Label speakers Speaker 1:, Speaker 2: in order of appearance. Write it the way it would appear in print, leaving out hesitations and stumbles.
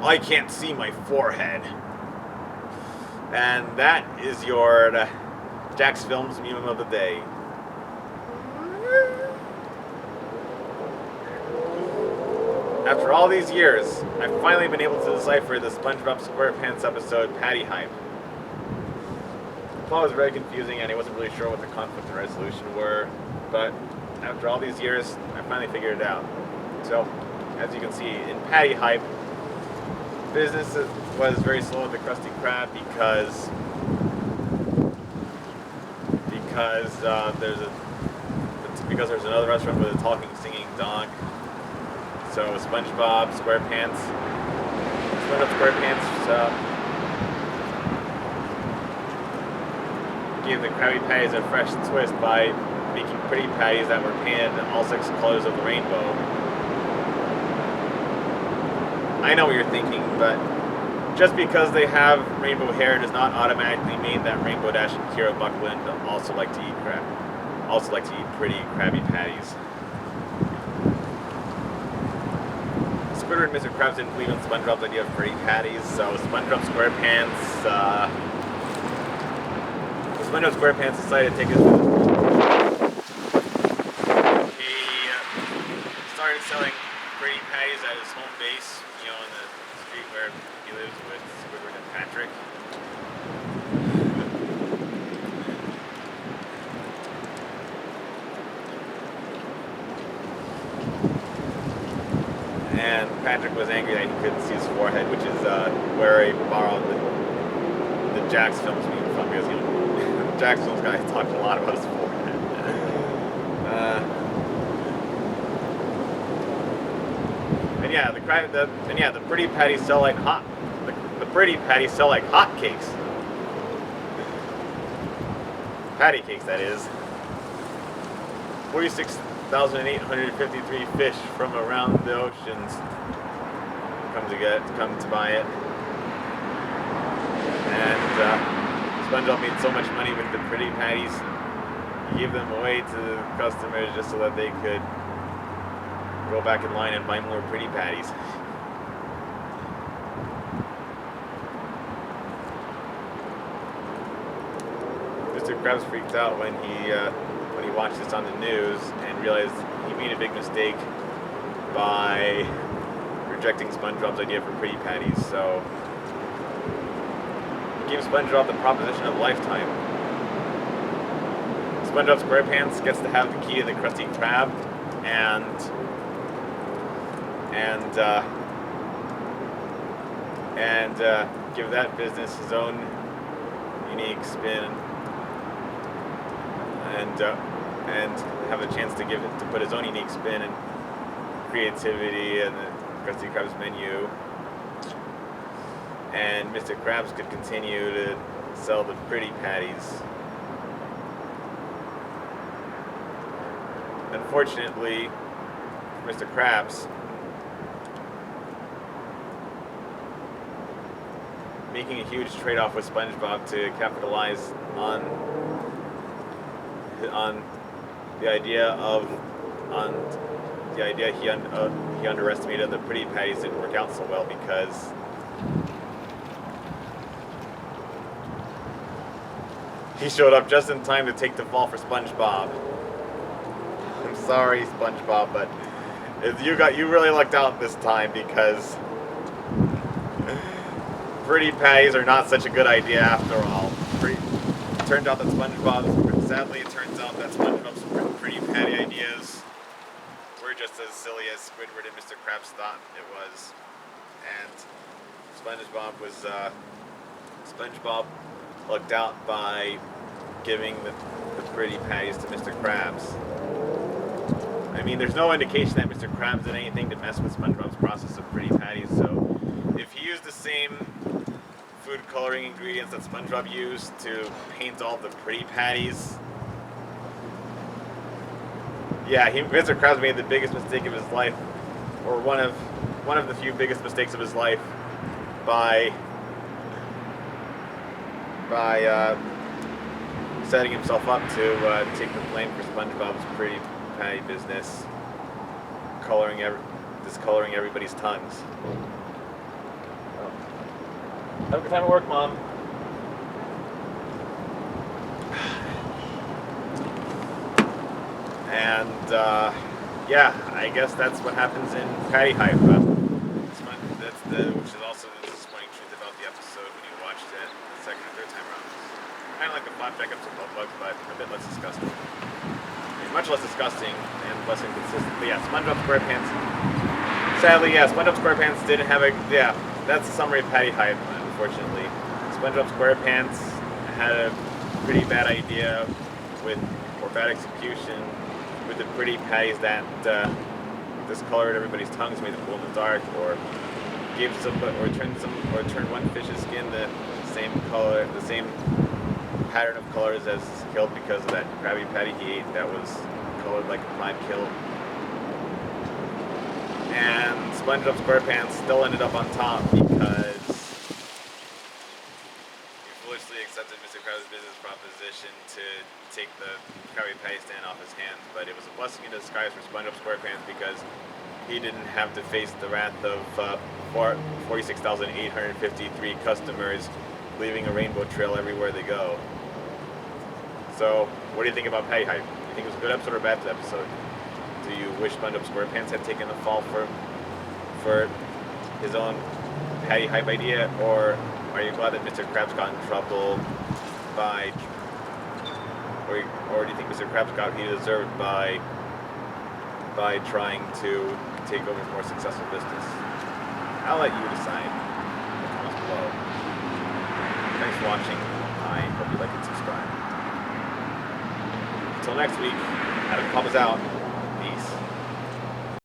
Speaker 1: I can't see my forehead. And that is your Jack's Films meme of the day. After all these years, I've finally been able to decipher the SpongeBob SquarePants episode Patty Hype. The plot was very confusing and I wasn't really sure what the conflict and resolution were, but after all these years, I finally figured it out. So, as you can see, in Patty Hype, business was very slow at the Krusty Krab because there's another restaurant with a talking, singing dog. So SpongeBob SquarePants gave the Krabby Patties a fresh twist by making Pretty Patties that were painted in all 6 colors of the rainbow. I know what you're thinking, but just because they have rainbow hair does not automatically mean that Rainbow Dash and Kira Buckland also like to eat pretty Krabby Patties. Squidward and Mr. Krabs didn't believe in SpongeBob's idea of Pretty Patties, so SpongeBob SquarePants decided to take his. He started selling Pretty Patties at his home base, in the street where he lives with Squidward and Patrick. And Patrick was angry that he couldn't see his forehead, which is where he borrowed the Jack's Films meme from, because Jack's Films guy talked a lot about his forehead. The Pretty Patties sell like hotcakes. Patty cakes, that is. 46,853 fish from around the oceans come to buy it. And SpongeBob made so much money with the Pretty Patties, he gave them away to the customers just so that they could go back in line and buy more Pretty Patties. Mr. Krabs freaked out when he watched this on the news and realized he made a big mistake by rejecting SpongeBob's idea for Pretty Patties. So he gave SpongeBob the proposition of a lifetime. SpongeBob SquarePants gets to have the key to the Krusty Krab and give that business his own unique spin, and have a chance to put his own unique spin and creativity in the Krusty Krab's menu. And Mr. Krabs could continue to sell the Pretty Patties. Unfortunately, Mr. Krabs, making a huge trade-off with SpongeBob to capitalize on the idea he underestimated the Pretty Patties didn't work out so well because he showed up just in time to take the fall for SpongeBob. I'm sorry, SpongeBob, but you really lucked out this time because Pretty Patties are not such a good idea after all. Sadly, it turns out that SpongeBob's Pretty Patty ideas were just as silly as Squidward and Mr. Krabs thought it was. And SpongeBob lucked out by giving the Pretty Patties to Mr. Krabs. I mean, there's no indication that Mr. Krabs did anything to mess with SpongeBob's process of Pretty Patties, so if he used the same food coloring ingredients that SpongeBob used to paint all the Pretty Patties, Mr. Krabs made the biggest mistake of his life, or one of the few biggest mistakes of his life, by setting himself up to take the blame for SpongeBob's Pretty Patty business, discoloring everybody's tongues. Have a good time at work, Mom. And yeah, I guess that's what happens in Patty Hype. Which is also the disappointing truth about the episode when you watched it the second or third time around. Kind of like a flashback episode of Bugs, but a bit less disgusting. I mean, much less disgusting and less inconsistent. But yeah, SpongeBob SquarePants. Sadly, yeah, SpongeBob SquarePants didn't have a. Yeah, that's the summary of Patty Hype, unfortunately. SpongeBob SquarePants had a pretty bad idea or bad execution with the Pretty Patties that discolored everybody's tongues, made them glow in the dark, or turned one fish's skin the same color, the same pattern of colors as killed because of that Krabby Patty he ate that was colored like a live kill. And SpongeBob SquarePants still ended up on top because he foolishly accepted Mr. Krabs' business proposition to take the Krabby Patty stand off his hands, but it was a blessing in disguise for SpongeBob SquarePants because he didn't have to face the wrath of 46,853 customers leaving a rainbow trail everywhere they go. So, what do you think about Patty Hype? Do you think it was a good episode or a bad episode? Do you wish SpongeBob SquarePants had taken the fall for his own Patty Hype idea, or are you glad that Mr. Krabs got in trouble by, or do you think Mr. Krabs got what he deserved by trying to take over a more successful business? I'll let you decide in the comments below. Thanks for watching. I hope you like and subscribe. Until next week, Adam Pop is out.